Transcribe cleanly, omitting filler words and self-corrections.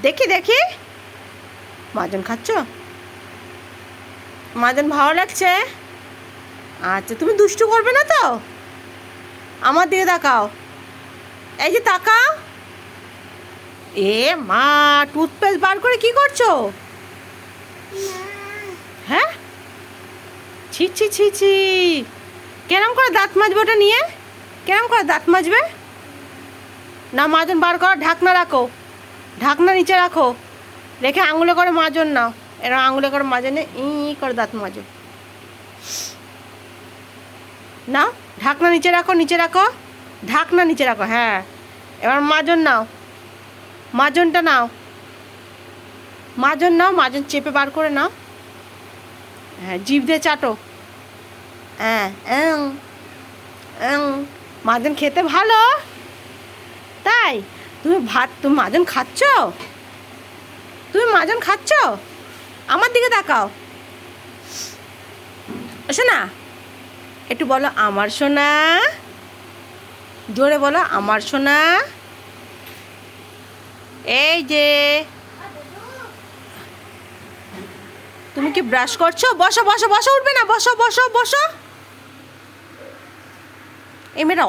দেখি দেখি মাজন খাচ্ছ? মাজন ভালো লাগছে? আচ্ছা, তুমি দুষ্টু করবে না তো? আমার দিকে তাকাও, এই যে তাকাও। এ মা, টুথপেস্ট বার করে কি করছো? হ্যাঁ, ছি ছি ছি ছি, কেরম করে দাঁত মাজবে ওটা নিয়ে? কেরম করে দাঁত মাজবে? না, মাজন বার করো, ঢাকনা রাখো, ঢাকনা নিচে রাখো, রেখে আঙুলে করে মাজন নাও। এরকম আঙুলে করে মাজনে করে দাঁত মাজো। নাও, ঢাকনা নিচে রাখো, নিচে রাখো, ঢাকনা নিচে রাখো। হ্যাঁ, এবার মাজন নাও, মাজনটা নাও, মাজন নাও, মাজন চেপে বার করে নাও। হ্যাঁ, জিভ দিয়ে চাটো। হ্যাঁ, মাজন খেতে ভালো তাই? তুমি মাজন খাচ্ছ? তুমি মাজন খাচ্ছ? আমার দিকে তাকাও। শোনা, একটু বলো আমার সোনা, জোরে বলো আমার সোনা। এই যে, তুমি কি ব্রাশ করছো? বসো বসো বসো, উঠবে না, বসো বসো বসো। এই মেয়েটা